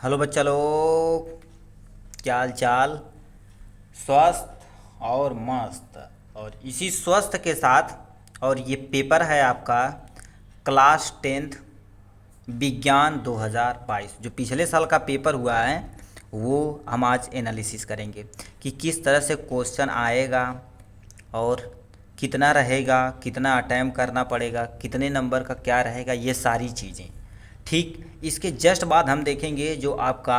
Hello बच्चा लोग, क्या हाल चाल। स्वस्थ और मस्त। और इसी स्वस्थ के साथ और ये पेपर है आपका क्लास टेंथ विज्ञान 2022 जो पिछले साल का पेपर हुआ है वो हम आज एनालिसिस करेंगे कि किस तरह से क्वेश्चन आएगा और कितना रहेगा, कितना अटैम्प्ट करना पड़ेगा, कितने नंबर का क्या रहेगा, ये सारी चीज़ें। ठीक इसके जस्ट बाद हम देखेंगे जो आपका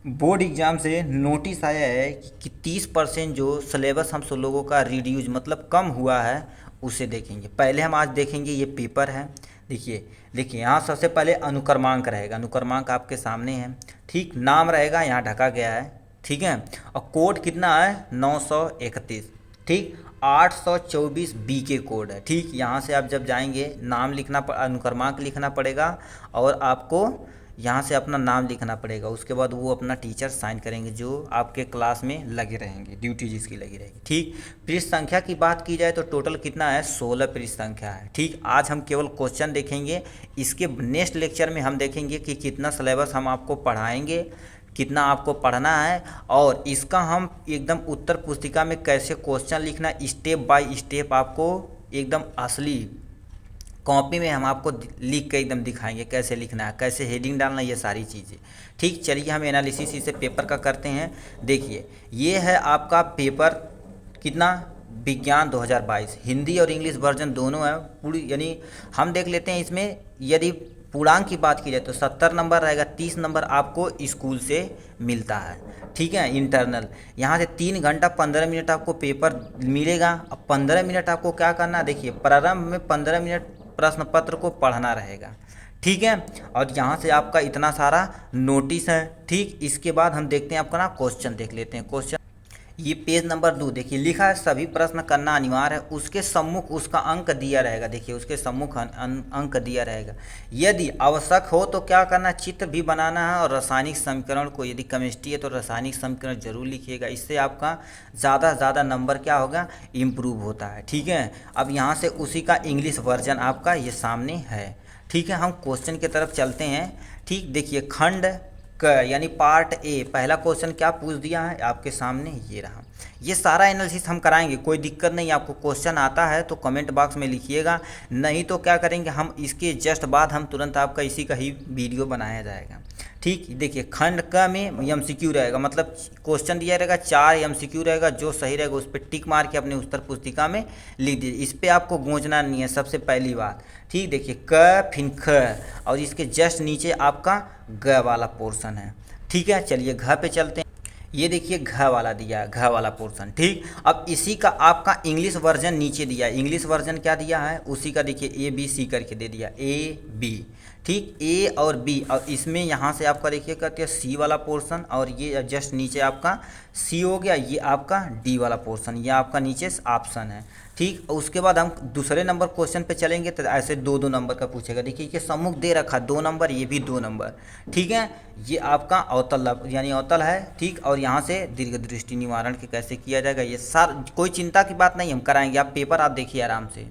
बोर्ड एग्ज़ाम से नोटिस आया है कि 30% जो सिलेबस हम सब लोगों का रिड्यूज मतलब कम हुआ है उसे देखेंगे। पहले हम आज देखेंगे ये पेपर है। देखिए देखिए यहाँ सबसे पहले अनुक्रमांक रहेगा। अनुक्रमांक आपके सामने है। ठीक नाम रहेगा यहाँ ढका गया है। ठीक है और कोड कितना है 931। ठीक 824 बी के कोड है। ठीक यहाँ से आप जब जाएंगे नाम लिखना अनुक्रमांक लिखना पड़ेगा और आपको यहाँ से अपना नाम लिखना पड़ेगा। उसके बाद वो अपना टीचर साइन करेंगे जो आपके क्लास में लगे रहेंगे, ड्यूटी जिसकी लगी रहेगी। ठीक पृष्ठ संख्या की बात की जाए तो टोटल कितना है 16 पृष्ठ संख्या है। ठीक आज हम केवल क्वेश्चन देखेंगे। इसके नेक्स्ट लेक्चर में हम देखेंगे कि कितना सिलेबस हम आपको पढ़ाएंगे, कितना आपको पढ़ना है और इसका हम एकदम उत्तर पुस्तिका में कैसे क्वेश्चन लिखना स्टेप बाय स्टेप आपको एकदम असली कॉपी में हम आपको लिख के एकदम दिखाएंगे कैसे लिखना है, कैसे हेडिंग डालना, ये सारी चीज़ें। ठीक चलिए हम एनालिसिस इसे पेपर का करते हैं। देखिए ये है आपका पेपर कितना विज्ञान 2022 हिंदी और इंग्लिश वर्जन दोनों है पूरी। यानी हम देख लेते हैं इसमें यदि पूर्णांक की बात की जाए तो 70 नंबर रहेगा। 30 नंबर आपको स्कूल से मिलता है। ठीक है इंटरनल यहाँ से 3 घंटा 15 मिनट आपको पेपर मिलेगा। अब 15 मिनट आपको क्या करना है, देखिए प्रारंभ में 15 मिनट प्रश्न पत्र को पढ़ना रहेगा। ठीक है और यहाँ से आपका इतना सारा नोटिस है। ठीक इसके बाद हम देखते हैं आपका ना क्वेश्चन देख लेते हैं। क्वेश्चन ये पेज नंबर 2 देखिए लिखा है सभी प्रश्न करना अनिवार्य है। उसके सम्मुख उसका अंक दिया रहेगा। देखिए उसके सम्मुख अंक दिया रहेगा। यदि आवश्यक हो तो क्या करना, चित्र भी बनाना है और रासायनिक समीकरण को, यदि केमिस्ट्री है तो रासायनिक समीकरण जरूर लिखिएगा। इससे आपका ज़्यादा से ज़्यादा नंबर क्या होगा इम्प्रूव होता है। ठीक है अब यहाँ से उसी का इंग्लिश वर्जन आपका ये सामने है। ठीक है हम क्वेश्चन की तरफ चलते हैं। ठीक देखिए खंड यानी पार्ट ए पहला क्वेश्चन क्या पूछ दिया है आपके सामने ये रहा। ये सारा एनालिसिस हम कराएंगे, कोई दिक्कत नहीं। आपको क्वेश्चन आता है तो कमेंट बॉक्स में लिखिएगा, नहीं तो क्या करेंगे हम इसके जस्ट बाद हम तुरंत आपका इसी का ही वीडियो बनाया जाएगा। ठीक देखिए खंड क में एमसीक्यू रहेगा, मतलब क्वेश्चन दिया रहेगा 4 एमसीक्यू रहेगा। जो सही रहेगा उस पर टिक मार के अपने उत्तर पुस्तिका में लिख दीजिए। इस पर आपको गूंजना नहीं है सबसे पहली बात। ठीक देखिए क फिर ख और इसके जस्ट नीचे आपका ग वाला पोर्शन है। ठीक है चलिए घ पे चलते हैं। ये देखिए घ वाला दिया है, घ वाला पोर्शन। ठीक अब इसी का आपका इंग्लिश वर्जन नीचे दिया है। इंग्लिश वर्जन क्या दिया है उसी का देखिए ABC करके दे दिया AB। ठीक A और B और इसमें यहाँ से आपका देखिए कहते हैं C वाला पोर्शन और ये जस्ट नीचे आपका C हो गया। ये आपका D वाला पोर्शन, ये आपका नीचे ऑप्शन है। ठीक उसके बाद हम दूसरे नंबर क्वेश्चन पे चलेंगे तो ऐसे 2-2 नंबर का पूछेगा। देखिए ये सम्मुख दे रखा 2 नंबर, ये भी 2 नंबर। ठीक है ये आपका अवतल यानी अवतल है। ठीक और यहाँ से दीर्घ दृष्टि निवारण के कैसे किया जाएगा ये कोई चिंता की बात नहीं, हम कराएंगे। आप पेपर आप देखिए आराम से।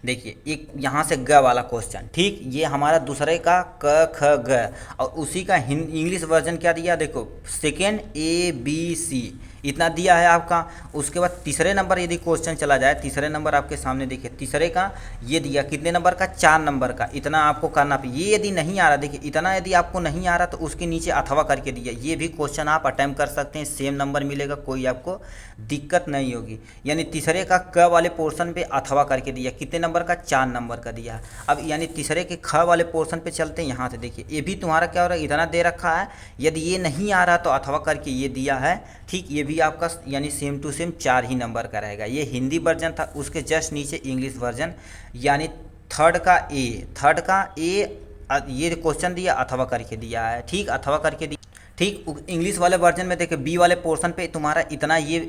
देखिए एक यहाँ से ग वाला क्वेश्चन। ठीक ये हमारा दूसरे का क ख ग और उसी का इंग्लिश वर्जन क्या दिया देखो सेकेंड ABC इतना दिया है आपका। उसके बाद तीसरे नंबर यदि क्वेश्चन चला जाए, तीसरे नंबर आपके सामने देखिए तीसरे का ये दिया कितने नंबर का 4 नंबर का। इतना आपको करना पे ये यदि नहीं आ रहा, देखिए इतना यदि आपको नहीं आ रहा तो उसके नीचे अथवा करके दिया। ये भी क्वेश्चन आप अटैम्प्ट कर सकते हैं, सेम नंबर मिलेगा, कोई आपको दिक्कत नहीं होगी। यानी तीसरे का क वाले पोर्शन पे अथवा करके दिया, कितने नंबर का 4 नंबर का दिया है। अब यानी तीसरे के ख वाले पोर्शन पे चलते हैं। यहाँ से देखिए ये भी तुम्हारा क्या हो रहा है इतना दे रखा है। यदि ये नहीं आ रहा तो अथवा करके ये दिया है। ठीक ये भी आपका यानी सेम टू सेम 4 ही नंबर का रहेगा। ये हिंदी वर्जन था, उसके जस्ट नीचे इंग्लिश वर्जन यानी थर्ड का ए ये क्वेश्चन दिया अथवा करके दिया है। ठीक अथवा करके दिया। ठीक इंग्लिश वाले वर्जन में देखिए बी वाले पोर्शन पे तुम्हारा इतना ये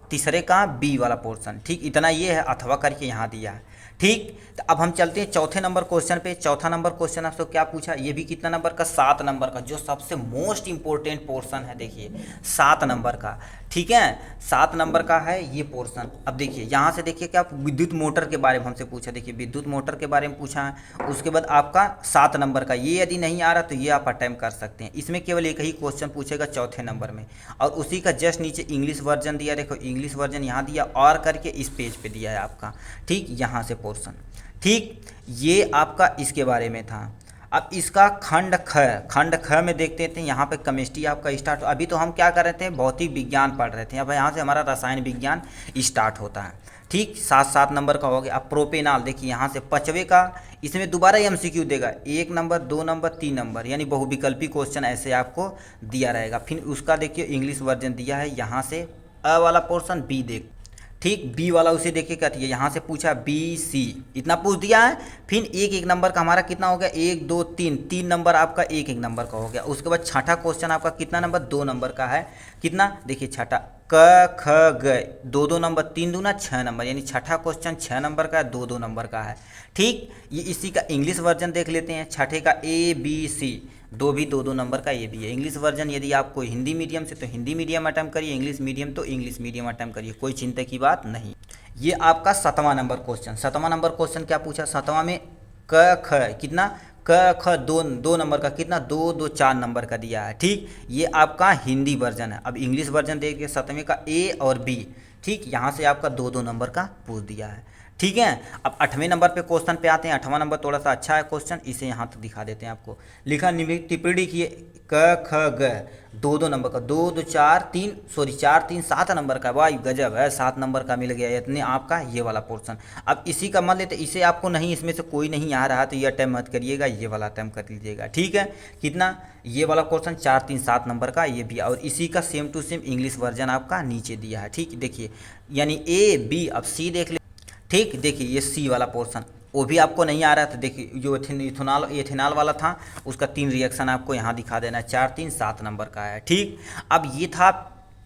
तीसरे का बी वाला पोर्शन। ठीक इतना ये है अथवा करके यहाँ दिया है। ठीक। तो अब हम चलते हैं चौथे नंबर क्वेश्चन पे। चौथा नंबर क्वेश्चन आपसे क्या पूछा, ये भी कितना नंबर का, 7 नंबर का, जो सबसे मोस्ट इंपॉर्टेंट पोर्शन है। देखिए 7 नंबर का, ठीक है, 7 नंबर का है ये पोर्शन। अब देखिए यहाँ से देखिए क्या विद्युत मोटर के बारे में हमसे पूछा। देखिए विद्युत मोटर के बारे में पूछा है, उसके बाद आपका 7 नंबर का, ये यदि नहीं आ रहा तो ये आप अटेम्प्ट कर सकते हैं। इसमें केवल एक ही क्वेश्चन पूछेगा चौथे नंबर में, और उसी का जस्ट नीचे इंग्लिश वर्जन दिया। देखो इंग्लिश वर्जन यहाँ दिया और करके इस पेज पे दिया है आपका, ठीक, यहाँ से पोर्शन, ठीक। ये आपका इसके बारे में था। अब इसका खंड ख में देखते थे, यहाँ पे केमिस्ट्री आपका स्टार्ट। अभी तो हम क्या कर रहे थे, भौतिक विज्ञान पढ़ रहे थे, अब यहाँ से हमारा रसायन विज्ञान स्टार्ट होता है, ठीक। 7 नंबर का हो गया। अब प्रोपेनॉल देखिए यहाँ से 5वें का, इसमें दोबारा एमसीक्यू देगा, 1 नंबर 2 नंबर 3 नंबर, यानी बहुविकल्पी क्वेश्चन ऐसे आपको दिया रहेगा। फिर उसका देखिए इंग्लिश वर्जन दिया है, यहाँ से अ वाला पोर्शन बी देख, ठीक, बी वाला उसे देखिए क्या है, यहाँ से पूछा बी सी, इतना पूछ दिया है। फिर एक नंबर का हमारा कितना हो गया, 1 2 3 नंबर आपका एक नंबर का हो गया। उसके बाद छठा क्वेश्चन आपका कितना नंबर, 2 नंबर का है। कितना, देखिए छठा क ख ग, 2 नंबर, 3 दूना 6 नंबर, यानी छठा क्वेश्चन 6 नंबर का है, 2 नंबर का है, ठीक। ये इसी का इंग्लिश वर्जन देख लेते हैं, छठे का ए बी सी, भी 2 नंबर का ये भी है। इंग्लिश वर्जन यदि आपको हिंदी मीडियम से तो हिंदी मीडियम अटेम्प्ट करिए, इंग्लिश मीडियम तो इंग्लिश मीडियम अटेम्प्ट करिए, कोई चिंता की बात नहीं। ये आपका 7वां नंबर क्वेश्चन। 7वां नंबर क्वेश्चन क्या पूछा, 7वां में क ख कितना, क ख 2 नंबर का, कितना 2 2 4 नंबर का दिया है, ठीक। ये आपका हिंदी वर्जन है। अब इंग्लिश वर्जन देखिए 7वें का ए और बी, ठीक, यहाँ से आपका 2 नंबर का पूछ दिया है, ठीक है। अब 8वें नंबर पे क्वेश्चन पे आते हैं। 8वां नंबर थोड़ा सा अच्छा है क्वेश्चन, इसे यहाँ तक दिखा देते हैं आपको। लिखा टिप्पणी किए क ख ग, 2 नंबर का, 2 2 4 3 सॉरी 4 3 7 नंबर का, भाई गजब है, 7 नंबर का मिल गया इतने आपका ये वाला पोर्शन। अब इसी का मान लेते, इसे आपको नहीं, इसमें से कोई नहीं आ रहा तो ये अटैम्प्ट मत करिएगा, ये वाला अटैम्प्ट कर लीजिएगा, ठीक है। कितना, ये वाला क्वेश्चन 4 3 7 नंबर का ये भी, और इसी का same to same English version आपका नीचे दिया है, ठीक। देखिए यानी ए बी, अब सी देख ले, ठीक। देखिए ये सी वाला पोर्शन वो भी आपको नहीं आ रहा था। देखिए जो एथेनॉल वाला था उसका 3 रिएक्शन आपको यहाँ दिखा देना है, 4 3 7 नंबर का है, ठीक। अब ये था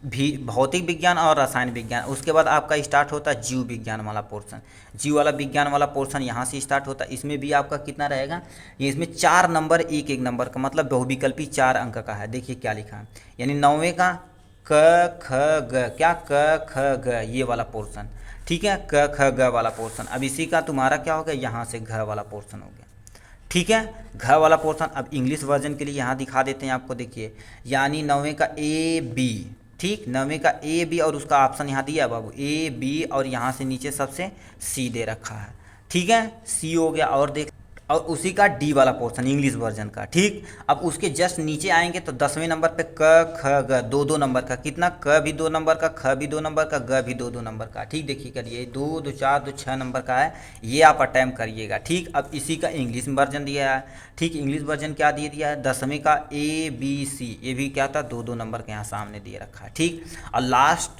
भी भौतिक विज्ञान और रसायन विज्ञान। उसके बाद आपका स्टार्ट होता है जीव विज्ञान वाला पोर्शन। जीव वाला विज्ञान वाला पोर्शन यहाँ से स्टार्ट होता है। इसमें भी आपका कितना रहेगा, ये इसमें 4 नंबर एक नंबर का, मतलब बहुविकल्पी 4 अंक का है। देखिए क्या लिखा है, यानी 9वें का क ख ग, क्या क ख ग ये वाला पोर्शन, ठीक है, क ख ग वाला पोर्शन। अब इसी का तुम्हारा क्या हो गया, यहाँ से घ वाला पोर्शन हो गया, ठीक है, घ वाला पोर्शन। अब इंग्लिश वर्जन के लिए यहाँ दिखा देते हैं आपको, देखिए यानी 9वें का ए बी, ठीक, 9वें का ए बी, और उसका ऑप्शन यहाँ दिया बाबू ए बी, और यहाँ से नीचे सबसे सी दे रखा है, ठीक है, सी हो गया। और देख, और उसी का डी वाला पोर्शन इंग्लिश वर्जन का, ठीक। अब उसके जस्ट नीचे आएंगे तो 10वें नंबर पे क ख ग, 2 नंबर का, कितना, क भी 2 नंबर का, ख भी 2 नंबर का, ग भी 2 नंबर का, ठीक। देखिए करिए 2 2 4 2 6 नंबर का है, ये आप अटैम्प्ट करिएगा, ठीक। अब इसी का इंग्लिश वर्जन दिया है, ठीक। इंग्लिश वर्जन क्या दिए दिया है, 10वें का ए बी सी, ये भी क्या था 2 नंबर के यहाँ सामने दिए रखा है, ठीक। और लास्ट,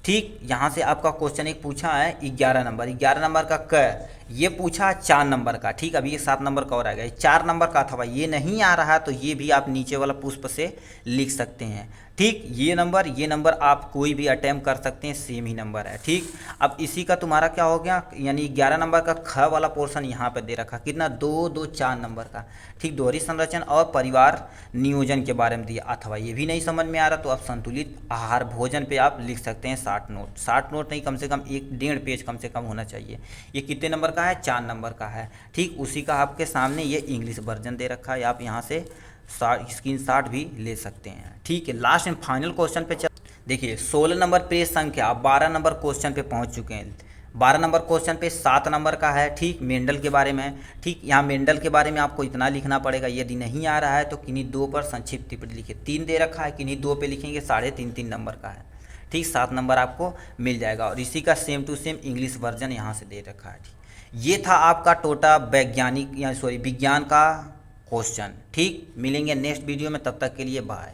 ठीक, यहाँ से आपका क्वेश्चन एक पूछा है 11 नंबर, 11 नंबर का क, ये पूछा 4 नंबर का, ठीक। अभी ये 7 नंबर का और आ गया, 4 नंबर का था भाई, ये नहीं आ रहा तो ये भी आप नीचे वाला पुष्प से लिख सकते हैं, ठीक। ये नंबर आप कोई भी अटैम्प्ट कर सकते हैं, सेम ही नंबर है, ठीक। अब इसी का तुम्हारा क्या हो गया, यानी 11 नंबर का ख वाला पोर्शन यहाँ पर दे रखा, कितना 2 2 4 नंबर का, ठीक। दोहरी संरचना और परिवार नियोजन के बारे में दिया। अथवा ये भी नहीं समझ में आ रहा तो आप संतुलित आहार भोजन पे आप लिख सकते हैं 60 नोट नहीं, कम से कम 1.5 पेज कम से कम होना चाहिए। ये कितने नंबर का है, 4 नंबर का है, ठीक। उसी का आपके सामने ये इंग्लिश वर्जन दे रखा है, आप यहाँ से स्क्रीनशॉट भी ले सकते हैं, ठीक है। लास्ट एंड फाइनल क्वेश्चन पे चल, देखिए 16 नंबर पेज संख्या, आप 12 नंबर क्वेश्चन पे पहुंच चुके हैं। 12 नंबर क्वेश्चन पे 7 नंबर का है, ठीक, मेंडल के बारे में, ठीक। यहाँ मेंडल के बारे में आपको इतना लिखना पड़ेगा, यदि नहीं आ रहा है तो किन्हीं 2 पर संक्षिप्त टिप्पणी लिखिए। 3 दे रखा है, किन्हीं 2 पे लिखेंगे 3.5 नंबर का है, ठीक। 7 नंबर आपको मिल जाएगा, और इसी का same to same English version यहाँ से दे रखा है, ठीक। ये था आपका टोटल वैज्ञानिक या विज्ञान का क्वेश्चन, ठीक। मिलेंगे नेक्स्ट वीडियो में, तब तक के लिए बाय।